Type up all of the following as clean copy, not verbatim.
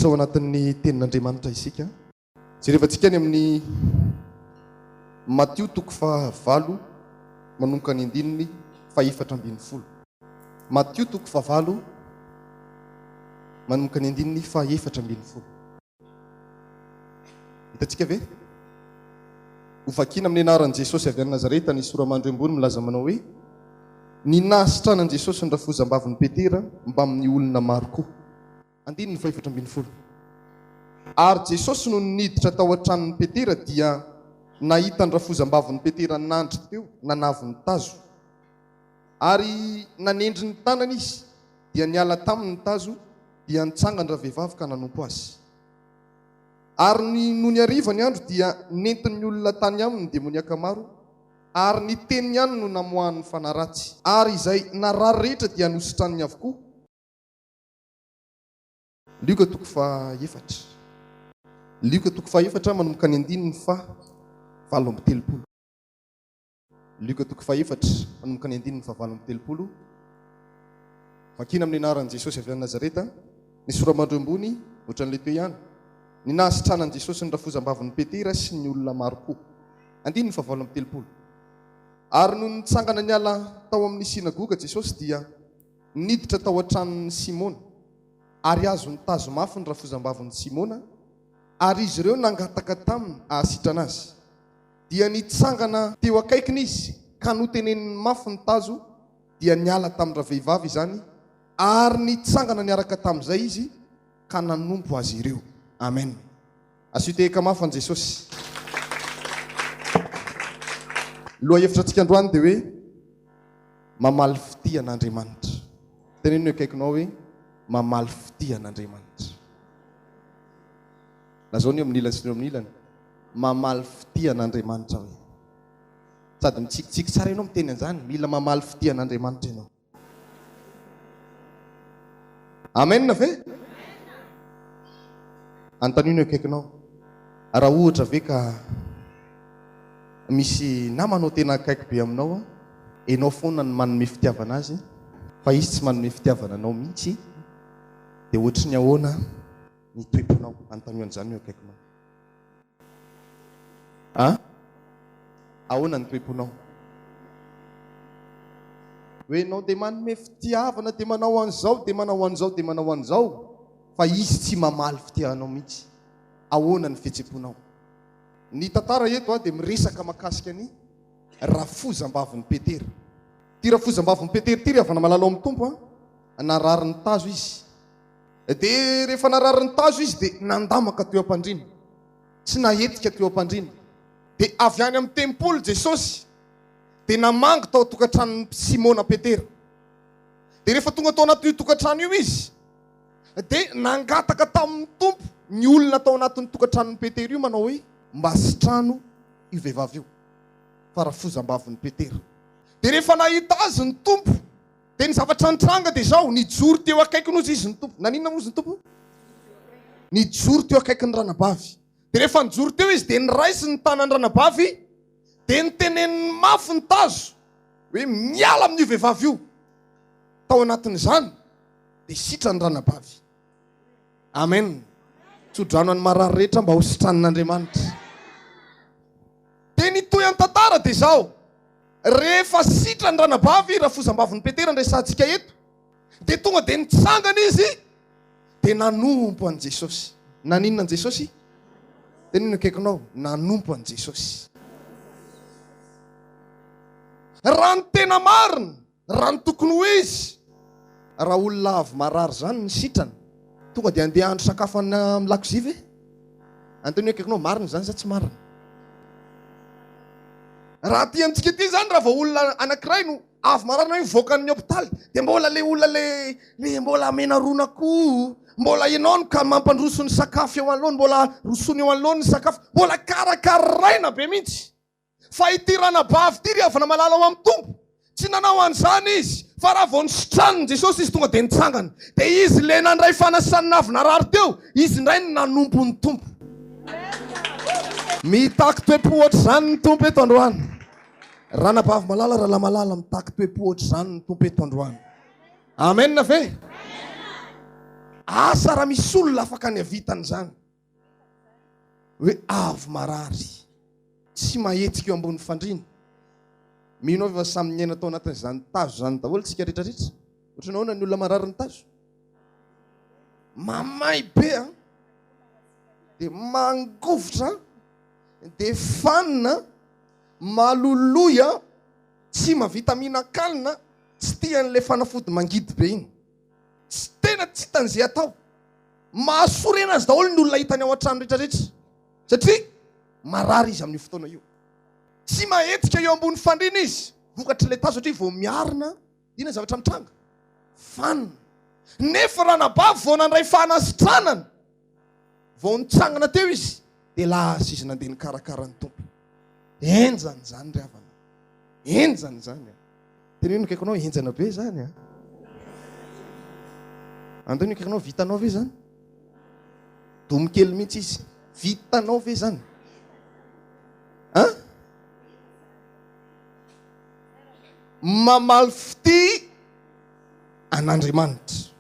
ao anatin'ny tenin'Andriamanitra isika. Jerevantsika ny amin'ny Matthieu 9 manomboka ny 7:40. Matthieu 9 manomboka ny 7:40. Hitantsika ve? Hovakina amin'ny anaran'i Jesosy avy any Nazareta, ny soramandro ambony milaza manao hoe ny nasitranan Jesosy ny rafozam-bavin'i Petera mba amin'ny olona maro koa. 4:40. Ary Jesosy no niditra tao an-tranon'i Petera dia nahita ny rafozam-bavin'i Petera nandry teo, nanavy ny tazo. Ary nanendry ny tanana izy, dia niala taminy ny tazo, dia nitsangana ravehivavy ka nanompo azy. Ary no ny hariva ny andro dia nentin'ny olona tany aminy demoniaka maro, ary ny teniny ihany no namoahan'ny fanaratsy. Ary izay narary rehetra dia nositraniny avokoa. Luka 4. Luka 4 manomboka ny 7:70. Luka 4 manomboka ny 7:70. Makina amin'ny anaran'i Jesosy avy any Nazareta, ny soramandro ambony ohatran'ilay teo ihany. Ny nasitranan Jesosy ny rafozam-bavin'i Petera sy ny olona maro koa. 7:70. Ary no nitsangana niala tao amin'ny sinagoga Jesosy dia niditra tao an-tranon'ny Simona. Ary azo ny tazo mafy ny rafozam-bavin'i Simona, ary izy ireo nangataka taminy ahasitrana azy. Dia nitsangana teo akaikiny izy, ka noteneniny mafy ny tazo, dia niala tamin'ny ravehivavy izany, ary nitsangana niaraka tamin'izay izy, ka nanompo azy ireo. Amen. Asitehika mafy an Jesosy. Loha hevitra antsika androany dia hoe mamaly fitia an'Andriamanitra. Tenenino akaikinao hoe mamaly fitia an'Andriamanitra. Nazao ny amin'ny ilany sy ny amin'ny ilany. Mamaly fitia an'Andriamanitra hoe. Sady mitsikitsiky tsara ianao miteny an'izany, mila mamaly fitia an'Andriamanitra ianao. Amen na ve? Antanino akaikinao. Raha ohatra ve ka misy namanao tena akaiky be aminao, enao foana ny manome fitiavana azy, fa izy tsy manome fitiavana anao mihitsy, dia ohatry ny ahoana ny toeponao. Antanio an'izany eo akaikinao. Ahoana ny toeponao? Hoe enao dia manome fitiavana, dia manao an'izao, dia manao an'izao, dia manao an'izao, fa izy tsy mamaly fitiavanao mihitsy. Ahoana ny fihetseponao? Ny tantara eto dia miresaka makasika ny rafozam-bavin'i Petera. Ty rafozam-bavin'i Petera ty avana malala amin'ny tompo, narary ny tazo izy. Dia rehefa narary ny tazo izy dia nandamaka teo am-pandriana, tsy nahetika teo am-pandriana. Dia avy any amin'ny tempolo Jesosy, dia namangy tao tokantranon'ny Simona Petera. Dia rehefa tonga tao anatin'io tokantrano io izy, dia nangataka tamin'ny tompo ny olona tao anatin'ny tokantranon'ny Petera io manao hoe mba sitrano io vehivavy io, fa rafozam-bavin'i Petera. Dia rehefa nahita azy ny tompo, dia ny zavatra nitranga dia izao, nijoro teo akaikiny ozy izy ny tompo. Naninona ozy ny tompo? Nijoro teo akaikin'ny ranabavy. Dia rehefa nijoro teo izy dia niraisy ny tanan'ny ranabavy, dia niteneniny mafy ny tazo hoe miala amin'io vehivavy io. Tao anatin'izany dia sitra ny ranabavy. Amen. Tsodrano any marary rehetra mba ho sitran'Andriamanitra. Dia nitoy an-tantara dia izao, rehefa sitra ny ranabavy rafozam-bavin'i Petera ndraisantsika eto, dia tonga dia nitsangana izy, dia nanompo an Jesosy. Naninona an Jesosy? Tenino akaikinao, nanompo an Jesosy. Raha ny tena marina, raha ny tokony ho izy, raha olona avy marary zany ny sitrany, tonga dia andeha andro sakafo amin'ny lakozia ve? Antonio akaikinao, marina zany sa tsy marina? Raha ty amintsika ty zany, raha vao olona anankiray no avy marary na mivoaka ny hôpitaly, dia mbola le olona le mbola amena ronako, mbola ianao no ka mampandroso ny sakafo eo anoloany, mbola rosony eo anoloany ny sakafo, mbola karakaraina be mihitsy. Fa ity ranabavy ty ry avana malala ao amin'ny tompo, tsy nanao an'izany izy, fa raha vao nisitraniny Jesosy izy tonga dia nitsangana. Dia izy le nandray fanasany navy narary teo, izy indray no nanompo ny tompo. Mitaky toepo ohatr' izany ny tompo eto androany. Ranabavy malala, raha malala mitaky toepo ohatr' izany ny tompo eto androany. Amen na ve? asa raha misy olona afaka ny avitany zany hoe avy marary tsy mahetsika eo ambony fandriny. Mino fa samy miaina tao anatin'izany tazo zany daholo tsika rehetrarehetra. Ohatra nahoana ny olona marary ny tazo? Mamay be a, dia mangovotra, dia fanina, maloloy a, tsy mahavita mihinan-kanina, tsy tian'ilay fanafody mangidy be iny. Tsy tena tsy hitan'izay atao. Mahasorena azy daholo ny olona hitany ao an-trano rehetrarehetra satria marary izy amin'io fotoana io. Tsy mahetika eo ambony fandrina izy. Vokatry ilay tazo satria vao miarina, ina zavatra mitranga? Fanina. Nefa raha nabavy vao nandray fanasitranana, vao nitsangana teo izy, dia lasa izy nandeha nikarakara ny tompo. Enjany zany ry havana. Enjany zany. Tena ny kaikanao enjana be zany a. Andao ny kaikanao vitanao ve zany? Domy kely mihitsy izy. Vitanao ve zany? Mamaly fity an'Andriamanitra.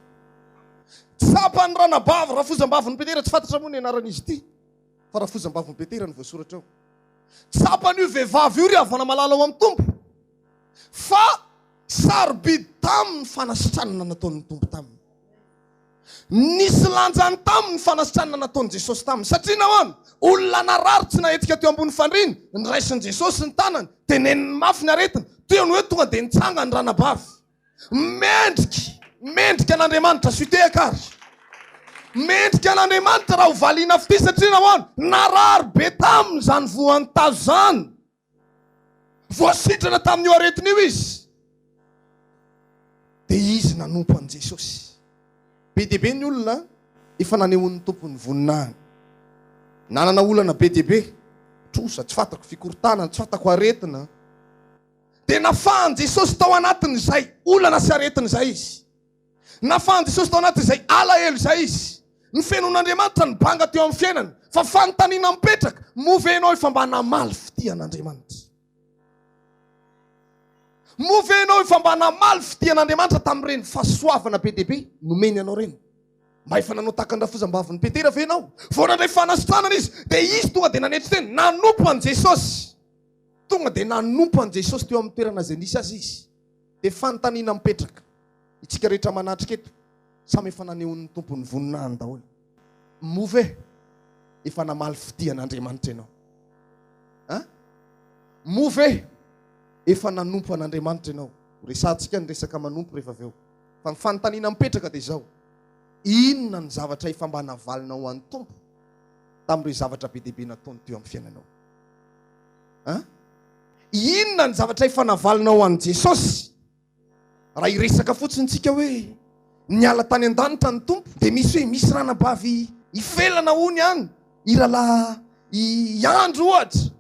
Tsapany ranabavy rafozam-bavy Petera, tsy fantatra moa ny anaran'izy ity fa rafozam-bavy Petera ny voasoratra ao. Tsapany io vehivavy io ry havana malala ao amin'ny tompo, fa sarobidy taminy fanasitranana nataon'ny tompo taminy. Nisy lanjany taminy fanasitranana nataon'i Jesosy taminy. Satria nahoana? Olona narary tsy nahetika teo ambony fandriny, niraisin'i Jesosy ny tanany, teneniny mafy ny aretina, teo ny hoe tonga dia nitsanga ny ranabavy. Mendrika an'Andriamanitra sy tekary. Mendrika an'Andriamanitra raha ho valiana fity satria nahoana? Narary be taminy zany voan'ny tazo zany. Voasitrana tamin'io aretina io izy. Dia izy nanompo an'i Jesosy. Be dia be ny olona efa nanehon'ny tompony voninahiny. Nanana olana be dia be, trosa, tsy fantako fikorotana, tsy fantako aretina. Dia nafahan'i Jesosy tao anatin'izay olana sy aretin'izay izy. Nafahan'i Jesosy tao anatin'izay alahelo izay izy. Ny fenon'Andriamanitra nibanga teo amin'ny fiainany, fa fanontaniana mipetraka, movenao efa mba namaly fitian'Andriamanitra. Movenao efa mba namaly fitian'Andriamanitra tamin'ireny fahasoavana be dia be nomeny anao reny. Mba efa nanao tahaka ny rafozam-bavin'ny Petera ve ianao? Vao nandray fanasitranana izy, dia izy tonga dia nanetry teny, nanompo an'i Jesosy. Tonga dia nanompo an'i Jesosy teo amin'ny toerana izay nisy azy izy. Dia fanontaniana mipetraka. Itsika rehetra manatrika eto, samy efa nanehon'ny tompony voninahiny daholo. Move efa namaly fitian'Andriamanitra ianao. Move efa nanompo an'Andriamanitra ianao. Resantsika ny resaka manompo rehefa avy eo. Fa ny fanontaniana mipetraka dia izao. Inona ny zavatra efa mba navalinao an'ny tompo tamin'ireo zavatra be dia be nataony teo amin'ny fiainanao? Inona ny zavatra efa navalinao an'i Jesosy? Raha iresaka fotsiny tsika hoe niala tany an-danitra ny tompo, dia misy hoe misy ranabavy ifelana hony any, iralahy iandro ohatra,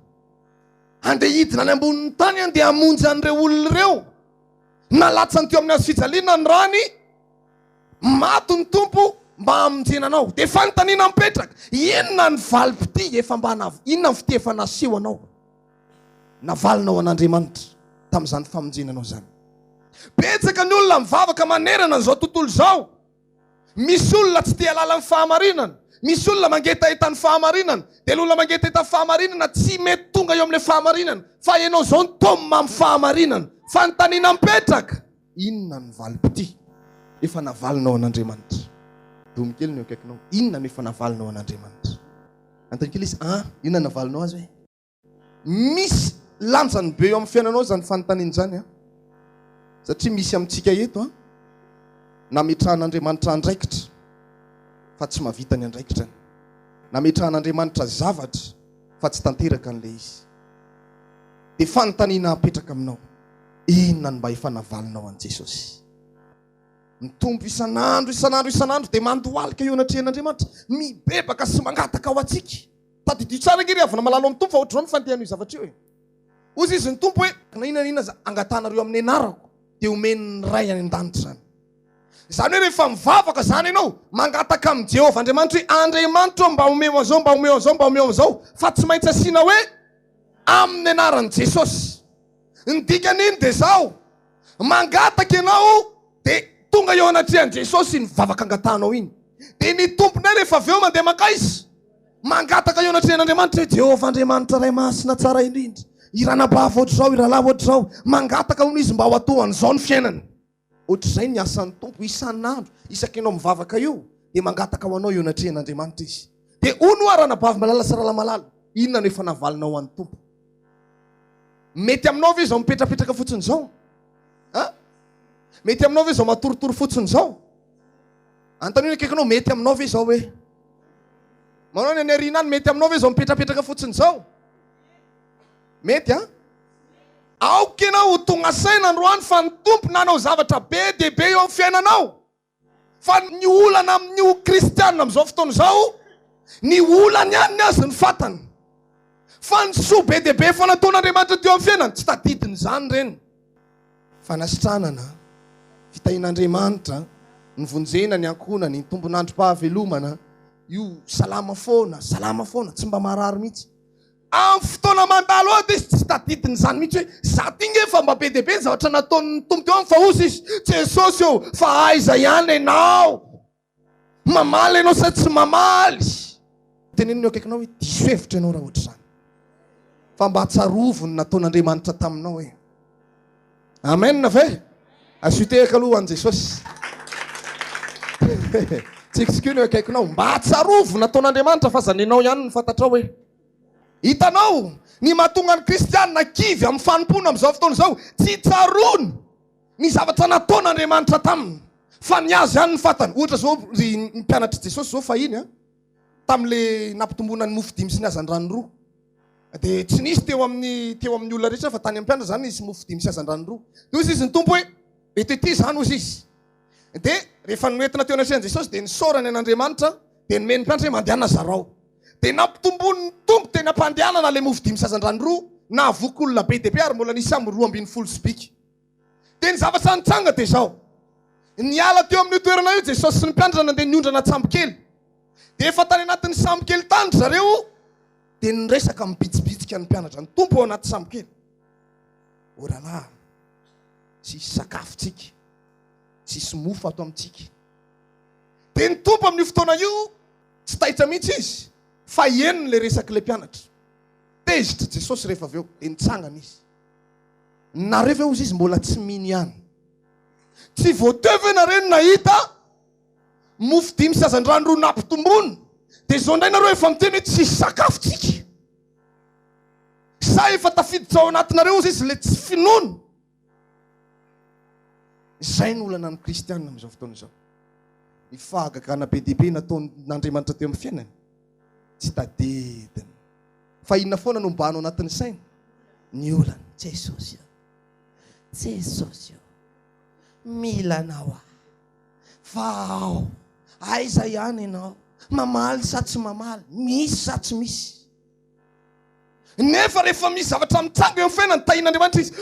andeha hidina any ambonin'ny tany andeha hamonjy an'ireo olona ireo, nalatsany teo amin'ny hazo fijaliana ny rany, maty ny tompo mba hamonjenanao. Dia fanontaniana mipetraka, inona ny valim-pity efa mba inona ny fity efa naseho anao navalinao an'Andriamanitra tamin'izany famonjenanao zany? Betsaka ny olona mivavaka manerana n'izao tontolo izao. Misy olona tsy tia halala ny fahamarinana, misy olona mangetaheta ny fahamarinana, dia ny olona mangetaheta ny fahamarinana tsy mety tonga eo amin'ilay fahamarinana, fa ianao izao ny tomma amin'ny fahamarinana. Fanontaniana mipetraka, inona ny valim-pity efa navalinao an'Andriamanitra? Domy kely ny akaikinao, inona no efa navalinao an'Andriamanitra? Antony kely izy, inona navalinao azy hoe? Misy lanjany be eo amin'ny fiainanao zany fanontaniana zany. Satria misy amintsika eto nametrahan'Andriamanitra andraikitra fa tsy mahavita ny andraikitra. Nametrahan'Andriamanitra zavatra fa tsy tanteraka an'ilay izy. Dia fanontaniana apetraka aminao, inona ny mba efa navalinao an'i Jesosy? Mitombo isan'andro dia mandohalika eo anatrehan'Andriamanitra, mibebaka sy mangataka ao atsika. Tadidio tsara ngery avy namalalo amin'ny tompo, fa ohatr'izao ny fanontaniana io zavatra io hoe ozy izy ny tompo hoe inona angatanareo amin'ny anarako, dia omeny ny ray any an-danitra zany. Zany hoe rehefa mivavaka zany ianao mangataka amin'ny Jehovah Andriamanitra hoe Andriamanitra mba omeo an'izao, mba omeo an'izao, mba omeo an'izao, fa tsy maintsy asiana hoe amin'ny anaran'i Jesosy. Ny dikan'iny dia zao, mangataka ianao dia tonga eo anatrehan'i Jesosy ny vavaka angatanao iny. Dia ny tompony rehefa avy eo mandeha maka izy, mangataka eo anatrehan'Andriamanitra hoe Jehovah Andriamanitra ray masina tsara indrindra, iranabava ohatr'izao, iralava ohatr'izao, mangataka hono izy mba ho atohan'izao ny fiainany. Ohatr'izay ny asan'ny tompo isan'andro, isaky ianao mivavaka io, dia mangataka ho anao eo anatrehan'Andriamanitra izy. Dia hono aranabava malala sy ralamalala, inona no efa navalinao an'ny tompo? Mety aminao ve izao mipetrapetraka fotsiny izao? Mety aminao ve izao matoritory fotsiny izao? Antony akaikinao, mety aminao ve izao hoe? Manao ny ariana any, mety aminao ve izao mipetrapetraka fotsiny izao? Mety aoka ianao ho tonga saina androany fa ny tompo nanao zavatra be dia be eo amin'ny fiainanao. Fa ny olana amin'ny kristianina amin'izao fotoana izao, ny olany ihany azy ny fatany. Fa ny soa be dia be fa nataon'Andriamanitra teo amin'ny fiainany, tsy tadidiny izany reny. Fanasitranana, fitahin'Andriamanitra, ny vonjena, ny ankonany, ny tombon'androm-pahavelomana, io salama foana, tsy mba marary mihitsy. Amin'ny fotoana mandalo ao dia tsy tadidiny izany mihitsy hoe za ty nge fa mba be dia be ny zavatra nataon'ny tompo teo amin'ny fa ozy izy. Jesosy eo, fa aiza ihany ianao? Mamaly ianao sa tsy mamaly? Teneniny eo akaikinao hoe diso hevitra ianao raha ohatra izany. Fa mba tsarovony nataon'Andriamanitra taminao hoe. Amen na ve? Asitehaka aloha an' Jesosy. Tsikitsika io akaikinao, mba tsarovony nataon'Andriamanitra fa zanenao ihany ny fantatrao hoe. Hitanao, ny mahatonga ny kristianina kivy amin'ny fanompona amin'izao fotoana izao, tsy tsarony ny zavatra nataon'Andriamanitra taminy, fa ny azy ihany ny fantany. Ohatra zao ny mpianatra Jesosy zao fahiny tamin'le nampitomboana ny mofo dimy sy ny hazan-drano roa. Dia tsy nisy teo amin'ny olona rehetra fa tany amin'ny mpianatra zany nisy mofo dimy sy hazan-drano roa. Dia hozy izy ny tompo hoe ety izany hozy izy. Dia rehefa noentina teo anatrehan'i Jesosy dia nisaorany an'Andriamanitra dia nomeny mpianatra hoe mandehana zarao. Dia nampitombony tompo teny ampandehanana le mofo dimy sy hazan-drano roa, na avoky olona be dia be ary mbola nisy amin'ny 12 sibika. Dia ny zavatra nitsanga dia izao. Niala teo amin'ny toerana io Jesosy sy ny mpianatra nandeha niondrana sambo kely. Dia efa tany anatin'ny sambo kely tany zareo, dia niresaka mibitsibitsika ny mpianatra. Ny tompo ao anaty sambo kely. Oralahy, sisy sakafontsika, sisy mofo ato amintsika. Dia ny tompo amin'ny fotoana io tsy taitra mihitsy izy, fa henony le resaky le mpianatra. Tezitra Jesosy rehefa avy eo, dia nitsangana izy. Nareo ve hozy izy mbola tsy mino ihany? Tsy voatevy nareo nahita mofo dimy sy hazan-drano roa nampitombony, dia zao indray nareo efa miteny hoe tsisy sakafontsika. Sa efa tafiditra ao anatinareo hozy izy le tsy finoana. Izay ny olana ny kristianina amin'izao fotoana izao. Ny fahagagana be dia be nataon'Andriamanitra teo amin'ny fiainany, tsy tadidiny. Fa inona foana no mbanao anatin'ny saina? Ny olana. Jesosy eo, mila anao fa ao, aiza ihany ianao? Mamaly sa tsy mamaly? Misy sa tsy misy? Nefa rehefa misy zavatra mitsanga eo fiainany, tahin'Andriamanitra izy.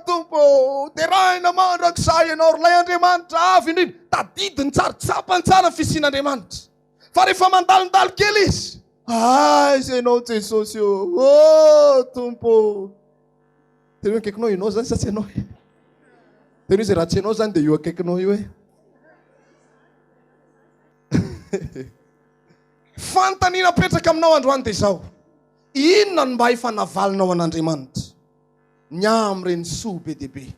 Tompo, terahina mandrakizay ianao, lay Andriamanitra avy indrindra. Tadidiny tsara, tsapany tsara ny fisian'Andriamanitra. Fa rehefa mandalondalo kely izy, aiza ianao Jesosy eo? Tompo. Tena io akaikinao ianao zany sa tsy ianao? Tena izy raha tsy ianao zany dia io akaikinao io hoe. Fantaniana petraka aminao androany dia izao. Inona no mba efa navalinao an'Andriamanitra? Ny amin'ireny soa be dia be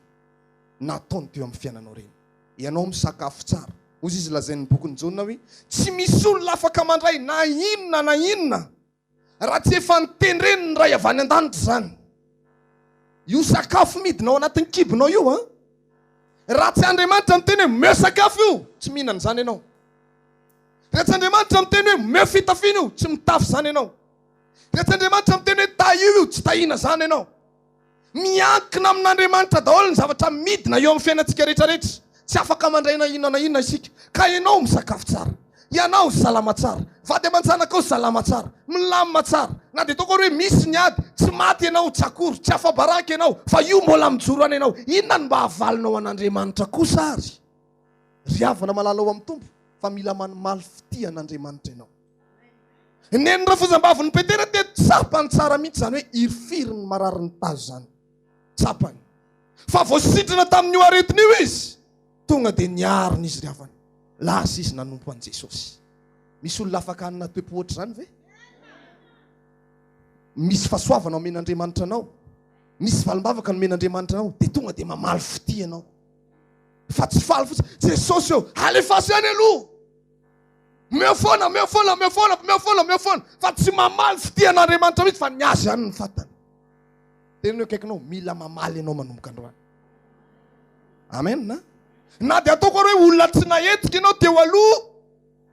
nataony teo amin'ny fiainanao reny. Ianao misakafo tsara. Hozy izy lazain'ny bokin'ny Jona hoe tsy misy olona afaka mandray na inona raha tsy efa nitendreny ny ray avy any an-danitra zany. Io sakafo midinao anatin'ny kibonao io raha tsy Andriamanitra miteny hoe meo sakafo io, tsy mihinana zany ianao. Raha tsy Andriamanitra miteny hoe meo fitafina io, tsy mitafy zany ianao. Raha tsy Andriamanitra miteny hoe tahio io, tsy tahina zany ianao. Miankina amin'Andriamanitra daholo ny zavatra midina eo amin'ny fiainantsika rehetrarehetra. Tsy afaka mandray na inona isika. Ka ianao misakafo tsara, ianao salama tsara, vady aman-janaka ao salama tsara, milamina tsara. Na dia toko hoe misy ny ady, tsy maty ianao, tsy akory, tsy afa-baraka ianao, fa io mbola mijoro any ianao. Inona no mba havalinao an'Andriamanitra kosa ary? Ry havana malala ao amin'ny tompo, fa mila manimaly fity an'Andriamanitra ianao. Neny rafozam-bavy ny Petera dia tsapany tsara mihitsy zany hoe irifiry ny marary ny tazo zany. Tsapany. Fa voasitrana tamin'io aretiny io izy, tonga dia niariny izy ry havana. Lasa izy nanompo an Jesosy. Misy olona afaka hanana toe-po ohatry zany ve? Misy fahasoavana omen'Andriamanitra anao. Misy valim-bavaka nomen'Andriamanitra anao. Dia tonga dia mamaly fity ianao. Fa tsy faly fotsiny. Jesosy eo, alefaso any aloha. Meo foana. Fa tsy mamaly fity an'Andriamanitra mihitsy fa ny azy ihany ny fatany. Tena akaikinao, mila mamaly ianao manomboka androany. Amen. Na dia ataoko hoe olona tsy nahetika ianao teo aloha,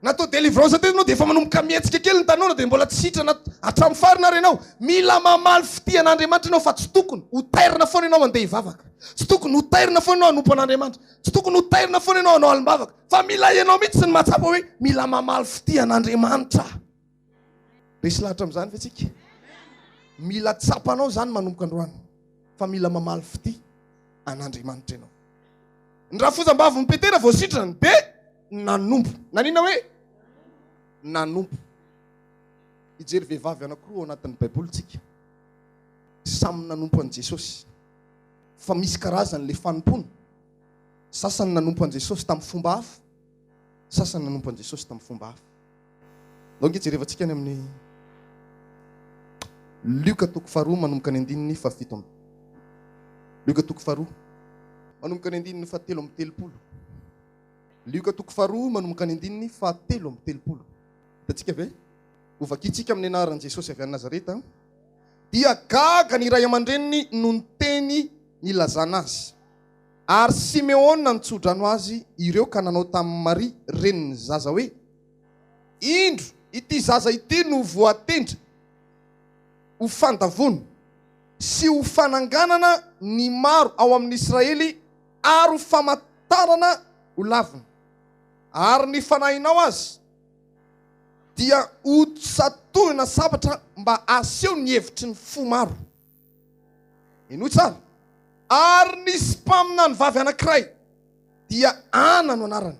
natao délivrance teo ianao dia efa manomboka mietsika kely ny tanora dia mbola tsy sitrana hatramin'ny farina ary ianao. Mila mamaly fity an'Andriamanitra ianao fa tsy tokony ho tairina foana ianao mandeha hivavaka. Tsy tokony ho tairina foana ianao hanompo an'Andriamanitra. Tsy tokony ho tairina foana ianao hanao alim-bavaka. Fa mila ianao mihitsy ny mahatsapa hoe mila mamaly fity an'Andriamanitra. Resy lahatra amin'izany ve tsika? Mila tsapanao zany manomboka androany. Fa mila mamaly fity an'Andriamanitra ianao. Ny rafozam-bavy ny Petera vao sitrana dia nanompo. Nanina hoe nanompo. Ijery vehivavy anankiroa ao anatin'ny Baibolitsika. Samy nanompo an Jesosy. Fa misy karazany le fanompoana. Sasany nanompo an Jesosy tamin'ny fomba hafa. Sasany nanompo an Jesosy tamin'ny fomba hafa. Donc ijerevantsika any amin'ny Luka 2 manomboka ny 7. Luka 2 manomboka ny 7. Luka 2 manomboka ny 7. Hitantsika ve? Ovakitsika amin'ny anaran'i Jesosy avy any Nazareta. Dia gaga ny ray aman-dreniny no niteny nilazana azy. Ary Simeona nitsodrano azy ireo ka nanao tamin'ny Maria reniny zaza hoe, indro ity zaza ity no voatendra ho fandavona sy ho fananganana ny maro ao amin'ny Israely ary ho famantarana ho lavina. Ary ny fanahinao azy dia ho satohina sabatra mba aseho ny hevitry ny fo maro. Ino tsara? Ary nisy mpaminany vavy anankiray dia Ana no anarany.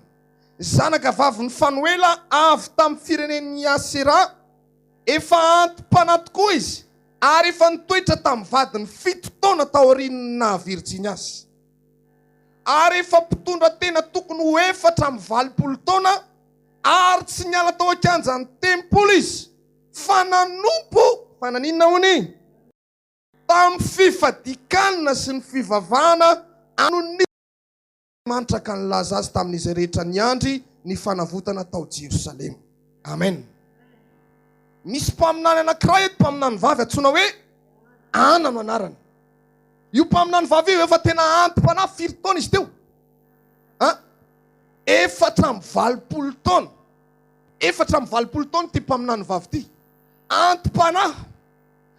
Zanaka vavy ny Fanuela avy tamin'ny firenen'ny Asera. Efa antim-panahy tokoa izy ary efa nitoetra tamin'ny vadiny 7 taona taoriana Virjinia azy. Ary efa mpitondra tena tokony ho 420 taona ary tsy niala tao an-kianja ny tempoly izy. Fa nanompo, fa naninona hony? Tamin'ny fifadikanina sy ny fivavahana anony manitra ka nilaza azy tamin'izay rehetra niandry ny fanavotana tao Jerusalema. Amen. Misy mpaminany anankiray eto, mpaminany vavy antsoina hoe Ana no anarany. Io mpaminany vavy io efa tena antim-panahy 4 taona izy teo. 420 taona. 420 taona ty mpaminany vavy ty. Antim-panahy.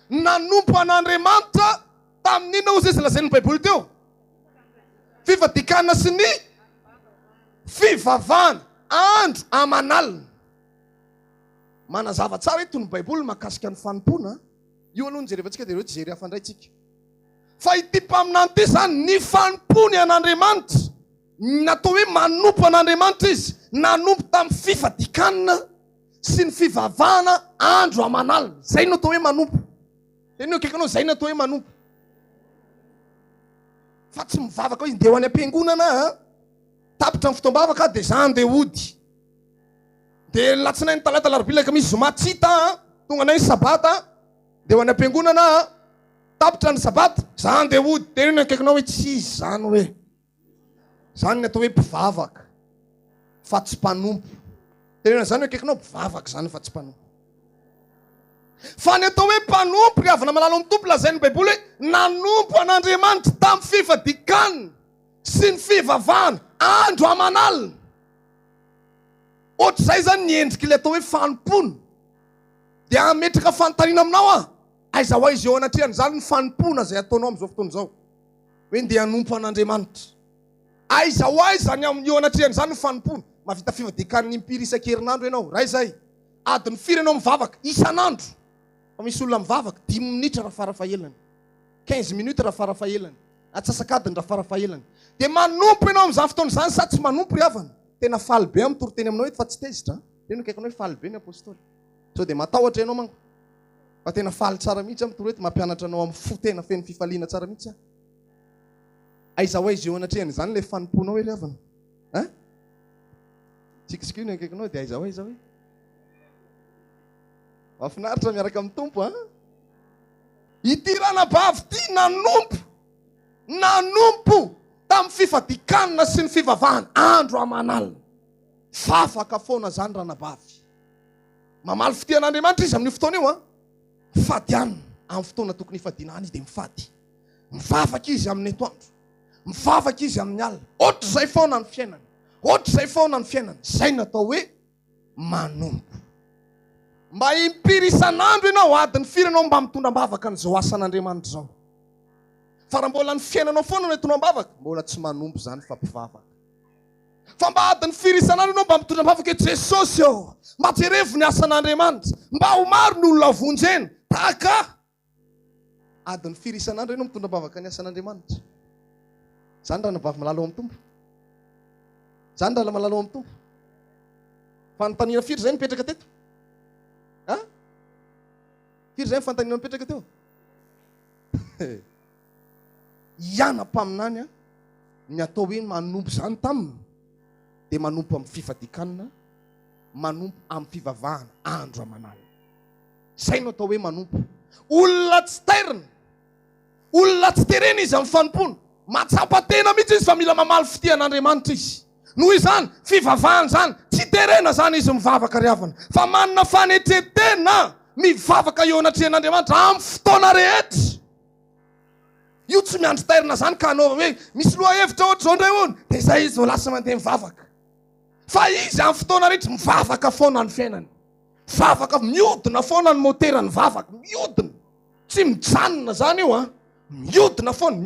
Nanompo an'Andriamanitra tamin'inona hozy izy lazain'ny Baiboly teo? Fifadikanina sy ny fivavahana. Andro aman'alina. Manazava tsara ito ny Baiboly mahakasika ny fanompona. Io aloha nijerevantsika dia ireo tsy jery hafa indray tsika. Fa ity mpaminany ity zany ny fanompony an'Andriamanitra. Natao hoe manompo an'Andriamanitra izy. Nanompo tamin'ny fifadikanina sy ny fivavahana andro aman'alina. Zay no atao hoe manompo. Teny hoe kaikanao zay no atao hoe manompo. Fa tsy mivavaka hoe ndeha ho any am-piangonana tapitra ny fotoam-bavaka dia za andeha hody. Dia latsinainy talata larobia misy zoma tsita tonga nay sabata dia ho any am-piangonana tapitra ny sabata za andeha hody. Teny hoe kaikanao hoe tsy zany hoe. Zany ny atao hoe mpivavaka fa tsy mpanompo. Teny zany hoe kaikanao mpivavaka zany fa tsy mpanompo. Fa ny atao hoe mpanompo ry havana malala amin'ny tompo lazain'ny Baiboly hoe nanompo an'Andriamanitra tamin'ny fifadikanina sy ny fivavahana andro aman'alina. Ohatr'izay zany ny endriky ilay atao hoe fanompona. Dia ametraka fanontaniana aminao a. Aiza ho aiza eo anatrehany zany ny fanompona zay ataonao amin'izao fotoana izao. Hoe ndeha hanompo an'Andriamanitra. Aiza ho aiza ny eo anatrehany zany ny fanompona. Mavita fifadikan'ny impiry isan-kerinandro ianao. Ray zay. Adiny firy ianao mivavaka isan'andro. Fa misy olona mivavaka 10 minitra raha farafahelany. 15 minitra raha farafahelany. Atsasakadiny raha farafahelany. Dia manompo ianao amin'izany fotoana izany sa tsy manompo ry havana. Tena faly be amin'ny toroteny aminao eto fa tsy tezitra. Tena kaikanao hoe faly be ny apôstôly. So dia matahotra ianao manko. Fa tena faly tsara mihitsy amin'ny toroety mampianatra anao amin'ny fo tena feno fifaliana tsara mihitsy. Aiza ho aiza eo anatrehany zany ilay fanomponao hoe ry havana. tsikitsika io ny akaikinao dia aiza hoe mahafinaritra miaraka amin'ny tompo a. Ity ranabavy ty nanompo tamin'ny fifadikanina sy ny fivavahana andro aman'alina. Fafaka foana zany ranabavy. Mamaly fitian'Andriamanitra izy amin'ny fotoana io a. Fadianina amin'ny fotoana tokony ifadiana izy dia mifady. Mivavaka izy amin'ny atoandro. Mivavaka izy amin'ny alina. Ohatr'izay foana ny fiainany. Ohatr'izay foana ny fiainany. Zay natao hoe manompo. Mba impiry isan'andro ianao adiny firy ianao mba mitondra mbavaka n'izao asan'Andriamanitra zao. Fa raha mbola ny fiainanao foana no hitondra mbavaka, mbola tsy manompo zany fa mpivavaka. Fa mba adiny firy isan'andro ianao mba mitondra mbavaka Jesosy eo. Mba jerevo ny asan'Andriamanitra. Mba ho maro ny olona vonjeny. Taka adiny firy isan'andro ianao mitondra mbavaka ny asan'Andriamanitra. Zany raha navavy malalo amin'ny tompo. Zany raha malalo amin'ny tompo. Fanontaniana firy zay nipetraka teto? Firy zay fanontaniana nipetraka teo? Ianam-paminany ny atao hoe manompo zany taminy dia manompo amin'ny fifadikanina, manompo amin'ny fivavahana andro aman'alina. Zay no atao hoe manompo. Olona tsy tairina, olona tsy terena izy amin'ny fanompona. Matsapa-tena mihitsy izy fa mila mamaly fitian'Andriamanitra izy. Noho izany fivavahana zany tsy terena zany izy mivavaka riavana, fa manana fanetretena mivavaka eo anatrehan'Andriamanitra amin'ny fotoana rehetra. Io tsy miandry tairina zany ka anao hoe misy loha hevitra ohatr'izao indray hono dia izay izy vao lasa mandeha mivavaka. Fa izy amin'ny fotoana rehetra mivavaka foana ny fiainany. Mivavaka miodina foana ny moterany vavaka, miodina. Tsy mijanona zany io a. Miodina foana,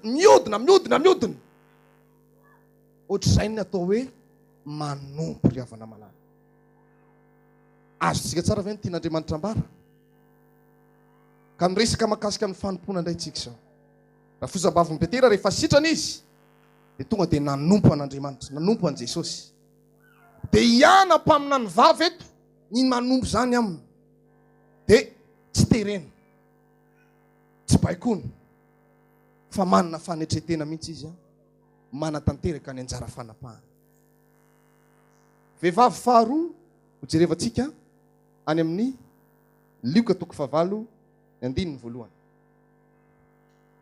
miodina. Ohatr'izay ny atao hoe manompo riavana malala. Azontsika tsara ve ny tian'Andriamanitra ambara? Ka miresaka makasika amin'ny fanompona indray tsika izao. Raha fozam-bavy Petera rehefa sitrana izy dia tonga dia nanompo an'Andriamanitra, nanompo an' Jesosy. Dia ianam-paminany vavy eto ny manompo zany aminy. Dia tsy terena, tsy baikony, fa manana fanetretena mihitsy izy a. Manatanteraka ny anjara fanapahana. Vehivavy faharoa ho jerevantsika any amin'ny Lioka 9:1.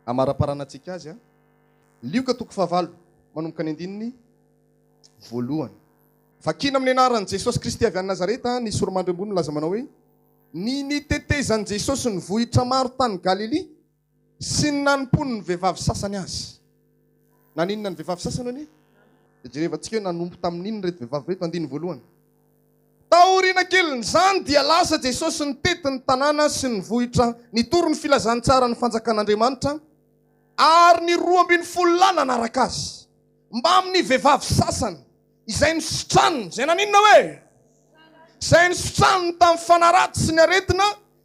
Amara-paranantsika azy a. Lioka 9:1 manomboka ny 1. Vakina amin'ny anaran'i Jesosy Kristy avy any Nazareta, ny soromandry ambony laza manao hoe ny nitetezan'i Jesosy ny vohitra maro tany Galili sy ny nanompony ny vehivavy sasany azy. Naninona ny vehivavy sasany anie? Jerevantsika hoe nanompo tamin'inona reto vehivavy reto 1. Taoriana kelin'izany dia lasa Jesosy nitety ny tanàna sy ny vohitra nitoro ny filazantsara ny fanjakan'Andriamanitra ary ny 12 lana naraka azy. Mba amin'ny vehivavy sasany izay nisotraniny, izay naninona hoe? Izay nisotraniny tamin'ny fanaraty sy ny aretina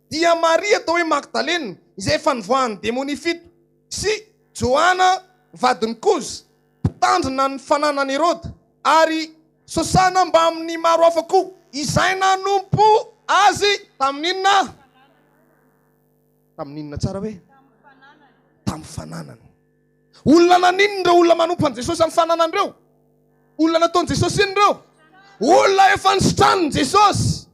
dia Maria atao hoe Magdalena izay efa nivoahan'ny demônia 7 sy Joana vadiny Koza mpitandrina ny fananan'i Herôda ary Sosana mba amin'ny maro hafa koa izay nanompo azy tamin'inona? Tamin'inona tsara hoe? Tamin'ny fananany. Olona naninona ireo olona manompo an' Jesosy amin'ny fananany ireo? Olona nataon'i Jesosy iny ireo? Olona efa nisotraniny Jesosy.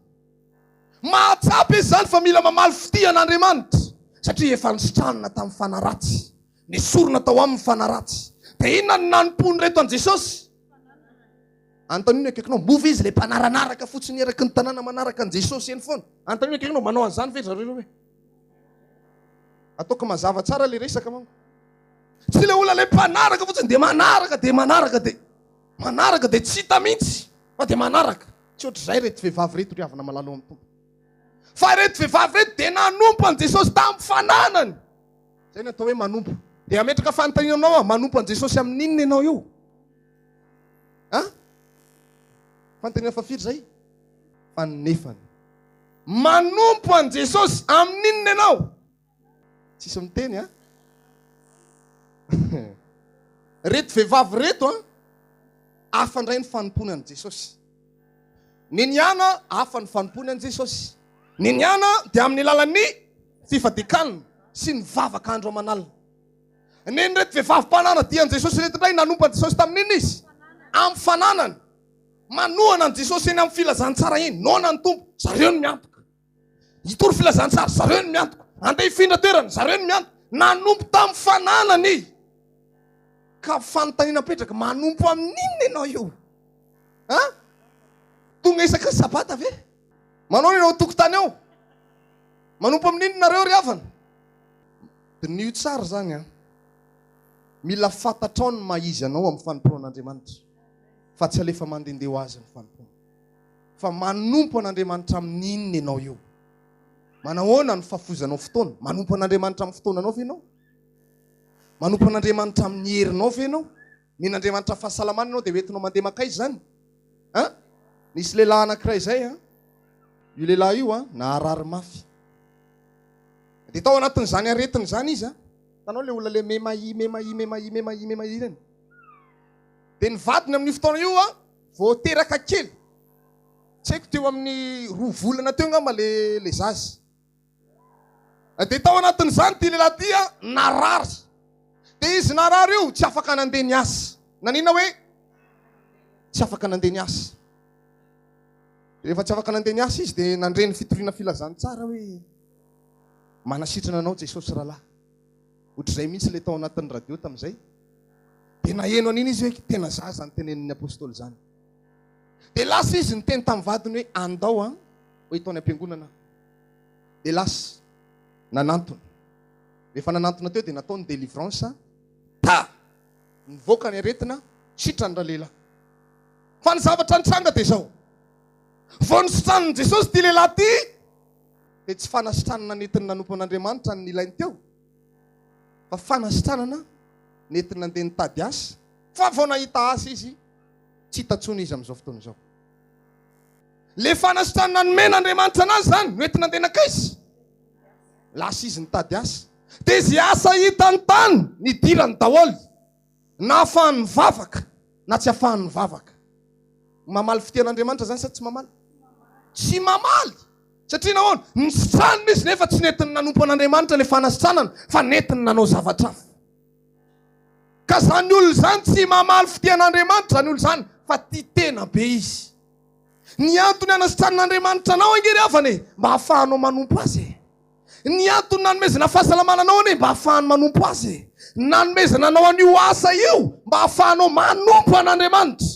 Mahatsapa izy zany fa mila mamaly fitian'Andriamanitra satria efa nisotranina tamin'ny fanaratsy. Nisorona tao amin'ny fanaratsy. Dia inona ny nanompony reto an' Jesosy? Antaniny akaikinao, mova izy le mpanaranaraka fotsiny eraky ny tanàna manaraka an' Jesosy eny foana. Antaniny akaikinao, manao an'izany ve zareo hoe? Ataoko mazava tsara le resaka manko. Tsy le olona le mpanaraka fotsiny dia manaraka dia tsy hita mihitsy fa dia manaraka. Tsy ohatr'izay reto vehivavy reto riavana malalo amin'ny tompo. Fa reto vehivavy reto dia nanompo an' Jesosy tamin'ny fananany. Zay ny atao hoe manompo. Dia ametraka fanontaniana aminao manompo an' Jesosy amin'inona ianao io? Fanontaniana fafiry zay? Fanefany. Manompo an' Jesosy amin'inona ianao? Tsisy miteny a? Reto vehivavy reto hafa indray ny fanompony an' Jesosy. Ny niana hafa ny fanompony an' Jesosy. Ny niana dia amin'ny lalan'ny fifadikanina sy ny vavaka andro aman'alina. Neny reto vehivavy mpanana dia an' Jesosy reto indray nanompo an' Jesosy tamin'inona izy? Amin'ny fananany. manohana an Jesosy eny amin'ny filazantsara eny, noana ny tompo, zareo ny miantoka. Hitory filazantsara, zareo ny miantoka. Andeha hifindra toerana, zareo ny miantoka. Nanompo tamin'ny fananany. Ka fanontaniana petraka, manompo amin'inona ianao io? Tonga isaka sabata ve? Manao ianao tokotany ao? Manompo amin'inona nareo ry havana? Dinio tsara zany mila fantatrao ny maizy anao amin'ny fanompoan'Andriamanitra. Fa tsy alefa mandendeha ho azy ny fanompoana. Fa manompo an'Andriamanitra amin'inona ianao io? Manahoana ny fahafozanao fotoana? Manompo an'Andriamanitra amin'ny fotoananao ve ianao? Manompo an'Andriamanitra amin'ny herinao ve ianao? Men'Andriamanitra fahasalamana ianao dia hoentinao mandeha makaizy zany? Nisy lehilahy anankiray izay io lehilahy io naharary mafy. Dia tao anatin'izany aretiny zany izy tanao le olona le memai reny. Dia ny vadiny amin'ny fotoana io vao teraka kely. Tsy haiko teo amin'ny 2 volana teo ngamba le zazy. Dia tao anatin'izany ty lehilahy ty narary. Dia izy narary io tsy afaka nandeha niasa. Nanina hoe tsy afaka nandeha niasa. Rehefa tsy afaka nandeha niasa izy dia nandreny fitoriana filazantsara hoe manasitrana anao Jesosy rahalahy. Ohatr'izay mihitsy le tao anatin'ny radio tamin'izay. Dia naheno an'iny izy hoe tena zaza ny tenenin'ny apôstôly zany. Dia lasa izy niteny tamin'ny vadiny hoe andao ho hitao any am-piangonana. Dia lasa nanantona. Rehefa nanantona teo dia natao ny délivrance. Nivoaka ny aretina, sitrany rahalela. Fa ny zavatra nitranga dia izao. Vao nisitran'ny Jesosy ty lehilahy ty, dia tsy fanasitranana nentin'ny nanompo an'Andriamanitra ny ilainy teo. Fa fanasitranana nentin'ny nandeha nitady asa. Fa vao nahita asa izy, tsy hitantsony izy amin'izao fotoana izao. Le fanasitranana nomen'Andriamanitra anazy zany, nentin'ny nandeha nakaizy. Lasa izy nitady asa. Dia izy asa hitany tany, nidirany daholo. Na afahany mivavaka, na tsy afahany mivavaka. Mamaly fitian'Andriamanitra zany sa tsy mamaly? Tsy mamaly. Satria nahoana? Nisitranana izy nefa tsy netiny nanompo an'Andriamanitra le fanasitranana, fa netiny nanao zavatra hafa. Ka zany olo zany tsy mamaly fitian'Andriamanitra zany olo zany, fa tia tena be izy. Ny antony hanasitranan'Andriamanitra anao angery havane, mba hafahanao manompo azy. Ny antony nanomezana fahasalamana anao ane, mba hafahany manompo azy. Nanomezana anao an'io asa io, mba hafahanao manompo an'Andriamanitra.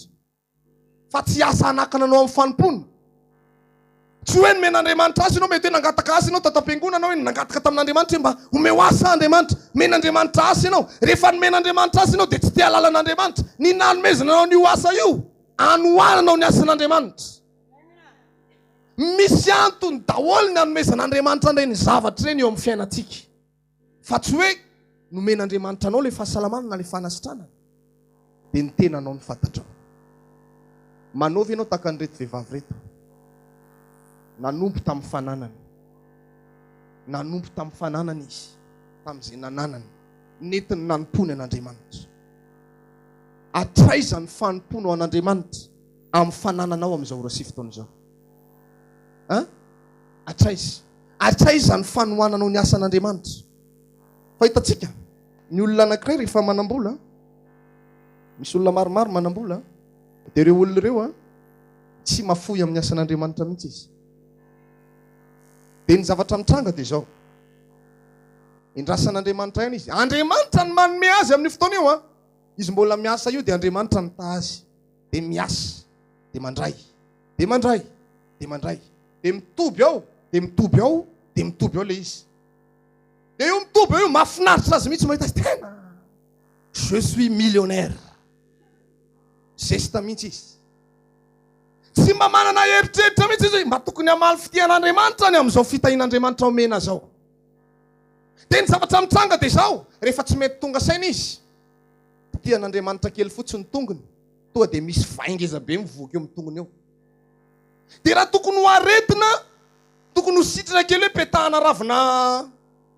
Fa tsy asa anakana anao amin'ny fanompona. Tsy hoe men'Andriamanitra azy ianao mety hoe nangataka asa ianao tatam-piangonana anao hoe nangataka tamin'Andriamanitra mba omeo asa Andriamanitra. Men'Andriamanitra asa ianao. Rehefa men'Andriamanitra asa ianao dia tsy tia lalan'Andriamanitra. Ny nanomezana anao an'io asa io, anohananao ny asan'Andriamanitra. Misy antony daholo ny nanomezan'Andriamanitra indray ny zavatra ireny eo amin'ny fiainantsika. Fa tsy hoe nomen'Andriamanitra anao le fahasalamana na le fanasitranana. Dia ny tena anao ny fantatrao. Manaovy ianao tahaka an'ireto vehivavy reto. Nanompo tamin'ny fananany. Nanompo tamin'ny fananany izy. Tamin'izay nananany. Netiny nanompony an'Andriamanitra. Atraiza ny fanompony ao an'Andriamanitra amin'ny fanananao amin'izao ora sy fotoana izao. Atraiza. Atraiza ny fanohananao ny asan'Andriamanitra. Fahitantsika, ny olona anankiray rehefa manambola, misy olona maromaro manambola, dia ireo olona ireo tsy mafoy amin'ny asan'Andriamanitra mihitsy izy. Dia ny zavatra mitranga dia izao. Indrasan'Andriamanitra ihany izy. Andriamanitra ny manome azy amin'ny fotoana io. Izy mbola miasa io dia Andriamanitra nitaha azy. Dia miasa, dia mandray, dia mandray, dia mandray. Dia mitoby ao, dia mitoby ao, dia mitoby ao le izy. Dia io mitoby io mahafinaritra azy mihitsy mahita azy tena. Je suis millionnaire. Zesta mihitsy izy. Tsy mba manana heritreritra mihitsy izy mba tokony hamaly fitian'Andriamanitra ny amin'izao fitahin'Andriamanitra omena zao. Dia ny zavatra mitranga dia izao. Rehefa tsy mety tonga saina izy, fitian'Andriamanitra kely fotsiny tongony, toa dia misy vaingeza be mivoaka eo amin'ny tongony eo. Dia raha tokony ho aretina, tokony ho sitrana kely hoe petahana ravina,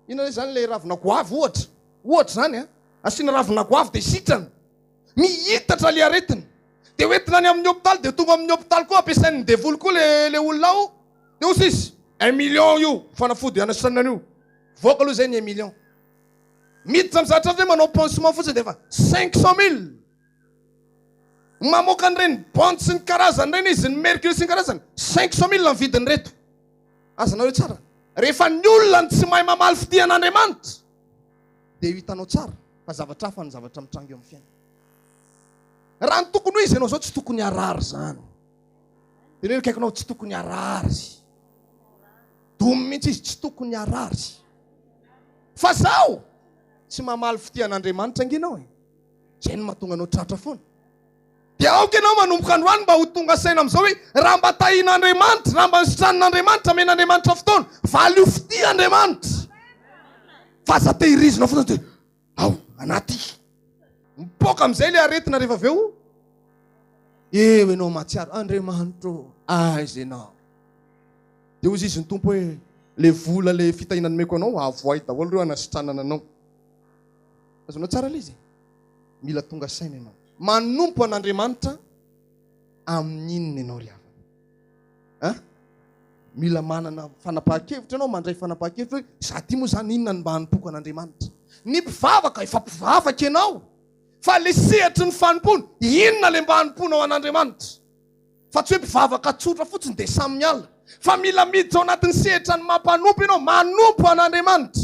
inona zany le ravina goavy ohatra. Ohatra zany asiana ravina goavy dia sitrana. Mihitatra le aretina. Dia hoentina any amin'ny hôpitaly, dia tonga amin'ny hôpitaly koa ampiasain'ny devoly koa le olona ao. Dia hoy izy 1 million io fanafody anasitranana io. Voaka aloha zay ny 1 million. Miditra amin'ny zavatra hoe manao pansement fotsiny dia efa 500 000. mamoaka an'ireny bande sy ny karazany reny izy ny mercure sy ny karazany 500 000 ny vidiny reto. Azanareo tsara, rehefa ny olona ny tsy mahay mamaly fitian'Andriamanitra dia hitanao tsara fa zavatra hafa ny zavatra mitrango eo amin'ny fiaina. Raha ny tokony ho izy ianao zao tsy tokony harary zany. Dia ny kaikinao tsy tokony harary, domy mihitsy izy tsy tokony harary. Fa zaho tsy mamaly fitian'Andriamanitra anginao e, zay no mahatonga anao tratra foana. Dia aoka ianao manomboka androany mba ho tonga saina amin'izao hoe raha mba tahian'Andriamanitra, raha mba nisitran'Andriamanitra, men'Andriamanitra fotoana, valio fitia Andriamanitra. Fa za tehirizinao foana dia ao anaty mipoka amin'izay le aretina rehefa avy eo. Eo ianao mahatsiaro Andriamanitra aiza ianao. Dia hozy izy ny tompo hoe le vola le fitahinany meko anao avoay daholo reo anasitranana anao. Azonao tsara le izy, mila tonga saina ianao. Manompo an'Andriamanitra amin'inona ianao ry havana. Mila manana fanapahan-kevitra ianao, mandray fanapahan-kevitra hoe za ty moa zany inona ny mba hanompoko an'Andriamanitra. Ny mpivavaka efa mpivavaka ianao, fa le sehatry ny fanompony inona le mba hanomponao an'Andriamanitra. Fa tsy hoe mpivavaka tsotra fotsiny dia samy miala, fa mila miditra ao anatin'ny sehatra ny mampanompo ianao, manompo an'Andriamanitra.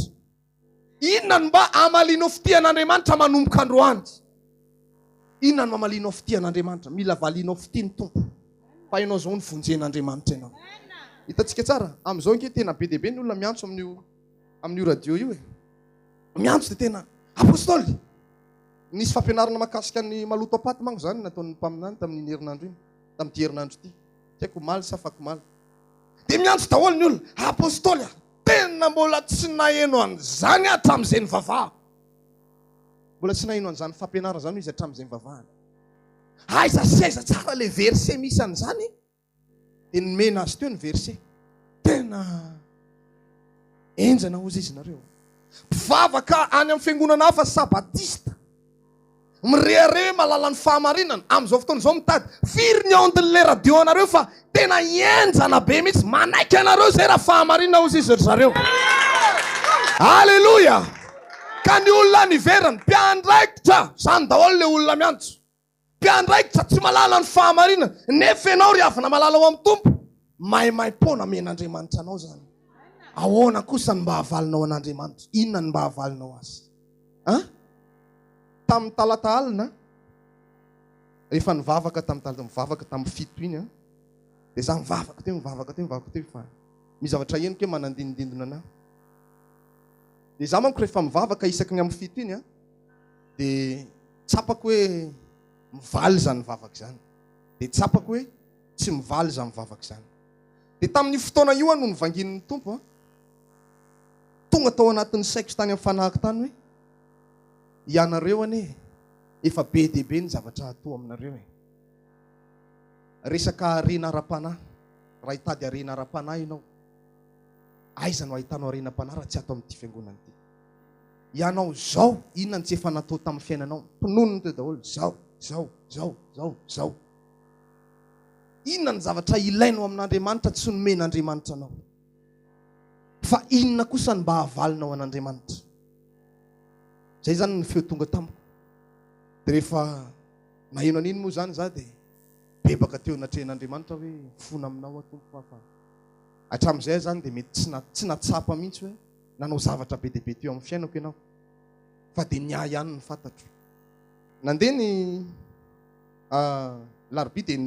Inona ny mba amalinao fitian'Andriamanitra manomboka androany. Inona ny mamalinao fitian'Andriamanitra, mila valianao fitiany tompo. Fa ianao zao ny vonjen'Andriamanitra ianao. Hitantsika tsara, amin'izao inge tena be dia be ny olona miantso amin'io radio io e. Miantso dia tena apôstôly. Nisy fampianarana mahakasika ny maloto apaty manko zany nataon'ny mpaminany tamin'ny herinandro iny, tamin'ity herinandro ity. Tsy haiko maly sa afaka maly. Dia miantso daholo ny olona, apôstôly, tena mbola tsy naheno an'izany hatramin'izay nivavaha. Mbola tsy naheno an'izany fampianarana zany izy hatramin'izay nivavahana. Aiza sy aiza tsara le verset misy an'izany. Dia nomena azy teo ny verset. Tena enjana hozy izy nareo. Mpivavaka any amin'ny fiangonana hafa sabatista, mirehare malala ny fahamarinana amin'izao fotoana izao mitady firy ny ao an'ilay radio anareo fa tena enjana be mihitsy manaiky anareo zay raha fahamarinana hozy izy zareo. Alleluia. Ka ny olona niverany mpiandraikitra zany daholo le olona miantso. Mpiandraikitra tsy malala ny fahamarinana, nefa ianao ry havana malala ao amin'ny tompo, maimai-pona men'Andriamanitra anao zany. Ahoana kosa ny mba havalinao an'Andriamanitra? Inona ny mba havalinao azy? Tamin'ny talata alina, rehefa nivavaka tamin'ny talata, mivavaka tamin'ny fito iny, dia za mivavaka teo fa misy zavatra henoko hoe manandindindona anahy. Dia za manko rehefa mivavaka isaky ny amin'ny fito iny, dia tsapako hoe mivaly zany mivavaka zany, dia tsapako hoe tsy mivaly zany mivavaka zany. Dia tamin'ny fotoana io no nivangin'ny tompo, tonga tao anatin'ny saiko tany amin'ny fanahiko tany hoe ianareo anie efa be dia be ny zavatra atao aminareo e. Resaka harena ara-panahy, raha hitady harena ara-panahy ianao, aiza no ahitanao harena ara-panahy raha tsy atao amin'ity fiangonana ity. Ianao zao inona ny tsy efa natao tamin'ny fiainanao, mpinonona teo daholo zao. Inona ny zavatra ilainao amin'Andriamanitra tsy nomen'Andriamanitra anao, fa inona kosa ny mba havalinao an'Andriamanitra. Zay zany ny feo tonga tamiko. Dia rehefa naheno an'iny moa zany za dia bebaka teo natrehan'Andriamanitra hoe fona aminao atompo fa hatramin'izay zany dia mety tsy natsapa mihitsy hoe nanao zavatra be dia be teo amin'ny fiainako ianao, fa dia nia ihany ny fantatro. Nandeha ny larobia dia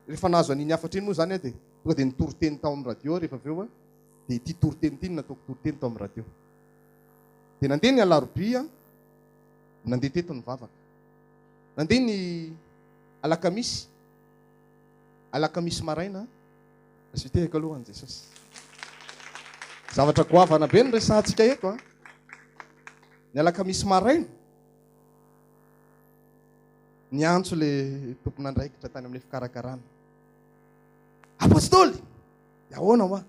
rehefa nahazo an'iny afatra iny moa zany dia tonga dia nitory-teny tao amin'ny radio rehefa avy eo dia ity tory-teny ity nataoko tory-teny tao amin'ny radio. Dia nandeha ny alarobia, nandeha teto nivavaka. Nandeha ny alakamisy maraina, asitehako alohan'i Jesosy. Zavatra goavana be ny resahantsika eto. Ny alakamisy maraina, niantso le tompon'andraikitra tany amin'ilay fikarakarana. Apôstôly, ahoana hoa?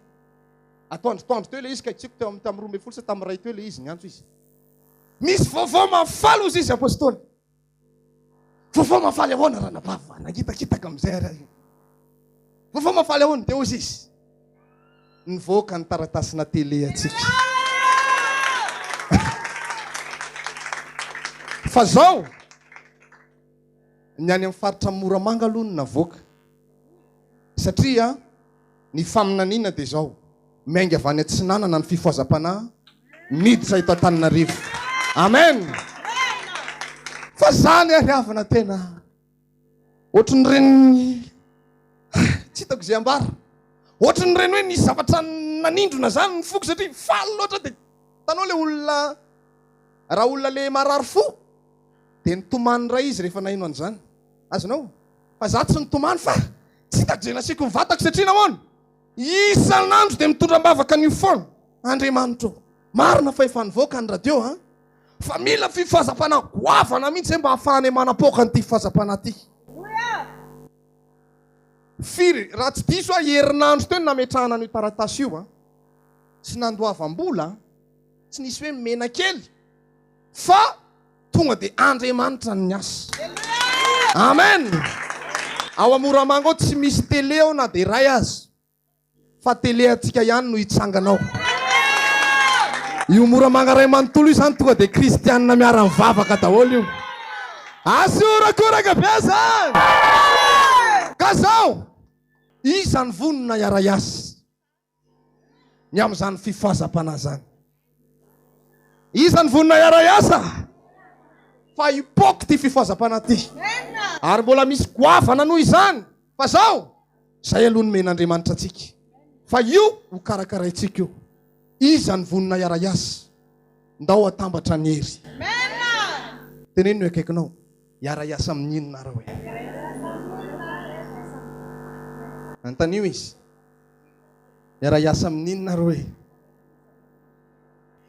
Atoandro teo ilay izy, ka tsiko teo amin'ny 12 sa tamin'ny 1 teo ilay izy, niantso izy. Misy vaovao mafaly hozy izy apôstôly. Vaovao mafaly ahoana raha nabava, nangitakitaka amin'izay raha. Vaovao mafaly ahoana dia hozy izy. Nivoaka ny taratasina tele atsika. Fa zao ny any amin'ny faritra Moramanga aloha no navoaka. Satria ny faminaniana dia zao, mainga avy any Atsinanana ny fifohazam-panahy miditra eto Antananarivo. Amen. Fa zany ary havana tena ohatran'ny reny tsy hitako izay ambara, ohatran'ny reny hoe nisy zavatra nanindrona zany ny foko, satria faly loatra dia tanao le olona, raha olona le marary fo dia nitomany ray izy rehefa nahino an'izany. Azonao? Fa za tsy nitomany fa tsy hitako izay nasiako ny vatako, satria nahoana isan'andro dia mitondram-bavaka an'io foana. Andriamanitra marina fa efa nivoaka ny radio fa mila fifazapana goavana mihitsy mba hahafahany manapoka an'ity fifazapana ity. Firy raha tsy diso herinandro teo nametrahana an'io taratasy io sy nandoavam-bola, tsy nisy hoe mena kely, fa tonga dia Andriamanitra ny asa. Amen. Ao Moramanga ao tsy misy tele ao na dia ray azy, fa tele atsika ihany no hitsanganao. Io Moramanga ray manontolo io zany tonga dia kristianina miara mivavaka daholo io. Asorakoraka piasa. Ka zao iza ny vonona iara-iasa ny amin'izany fifazam-panahy zany? Iza ny vonona iara-iasa? Fa hipoka ty fifazam-panahy ty, ary mbola misy goavana noho izany. Fa zao zay aloha ny men'Andriamanitra atsika, fa io ho karakaraintsika io. Iza ny vonona iara-iasa? Ndao atambatra ny hery. Teneno no akaikinao, iara-iasa amin'inona raha hoe? Antanio izy, iara-iasa amin'inona raha hoe?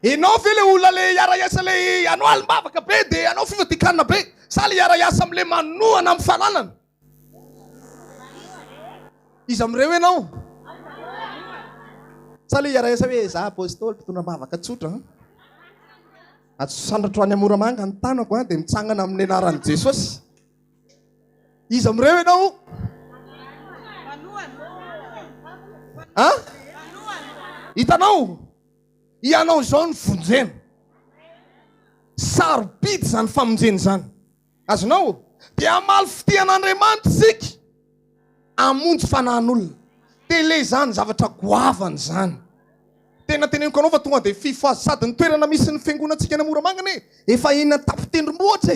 Enao ve le olona le iara-iasa le anao alim-bavaka be dia anao fivadikanina be, sa le iara-iasa amin'le manohana amin'ny fahalalana? Iza amin'ireo enao? Sa le iara-iasa hoe za apôstôly mpitondram-bavaka tsotra sandratra any Moramanga ny tanako dia mitsangana amin'ny anaran'i Jesosy. Iza amin'ireo enao? Hitanao? Ianao zao ny vonjena, sarobidy zany famonjena zany. Azonao? Dia amaly fitian'Andriamanitra sika amonjy fanahin'olona. Tele zany zavatra goavany zany. Tena teneniko anao fa tonga dia fifoazy sady ny toerana misy ny fiangonantsika any Moramanga efa eny tapitendrombohitra.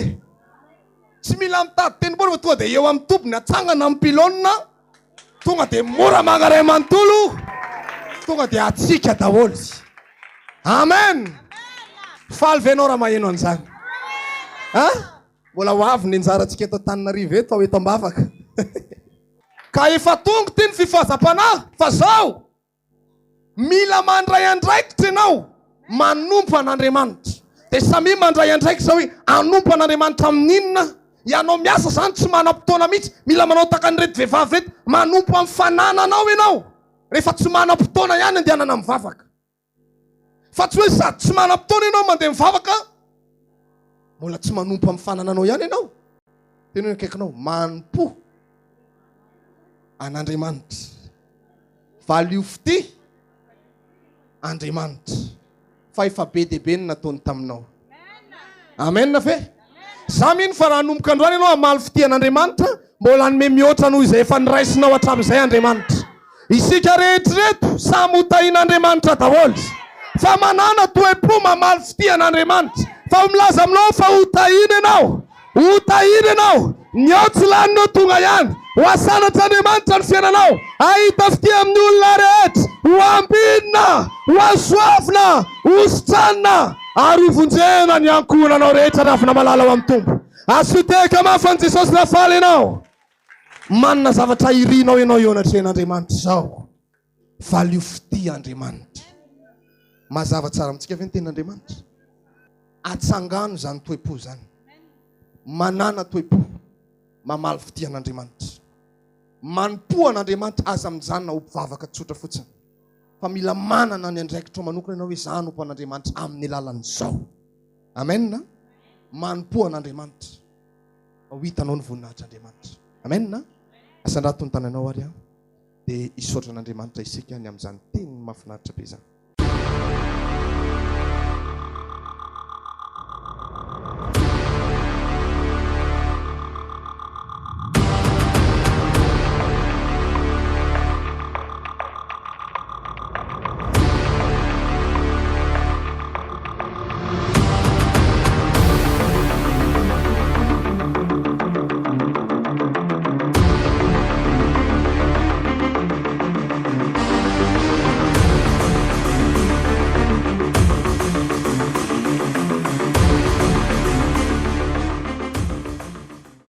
Tsy mila mitady tendrombohitra fa tonga dia eo amin'ny tobony atsangana amin'ny pilôna, tonga dia Moramanga ray manontolo, tonga dia atsika daholo. Amen. Faly venao raha maheno an'izany. Mbola ho avy ny anjarantsika eto Antananarivo eto fa eto am-bavaka. Ka efa tonga ty ny fifazam-panahy, fa zao mila mandray andraikitra ianao manompo an'Andriamanitra. Dia samy mandray andraikitra hoe anompo an'Andriamanitra amin'inona? Ianao miasa zany tsy manam-potoana mihitsy, mila manao taka ny reto vehivavy reto, manompo amin'ny fanananao ianao. Rehefa tsy manam-potoana ihany andehanana mivavaka. Fa tsy hoe sady tsy manam-potoana ianao mandeha mivavaka, mbola tsy manompo amin'ny fanananao ihany ianao. Tena akaikinao, manompo an'Andriamanitra. Valio fity Andriamanitra, fa efa be dia be ny nataony taminao. Amen na fe? Za mino fa raha nomboka androany ianao amaly fity an'Andriamanitra, mbola nome mihoatra noho izay efa niraisinao hatramin'izay Andriamanitra. Isika rehetrareto samy hotahin'Andriamanitra daholo, fa manana toe-po mamaly fity an'Andriamanitra. Fa milaza aminao fa hotahina ianao, hotahina ianao, niotsy laninao tonga ihany, ho asanatra Andriamanitra ny fiainanao, ahita fity amin'ny olona rehetra, ho ambinina, ho asoavina, ho sitranina, ary ho vonjena ny ankohonanao rehetra rafina malala ao amin'ny tombo. Asoteka mafan Jesosy lafaly ianao. Manana zavatra irinao ianao eo anatrehan'Andriamanitra zao. Valio fity Andriamanitra. Mazava tsara amintsika ve ny tenin'Andriamanitra? Atsangano zany toe-po zany. Manana toe-po mamaly fity an'Andriamanitra. Manompo an'Andriamanitra aza amin'izany na ho mpivavaka tsotra fotsiny. Fa mila manana ny andraikitra manokana ianao hoe za hanompo an'Andriamanitra amin'ny alalan'izao. Amen. Manompo an'Andriamanitra. Ho hitanao ny voninahitr'Andriamanitra. Amen. Asandrato ny tananao ary dia hisaotra an'Andriamanitra isika ny amin'izany teny mahafinaritra be zany.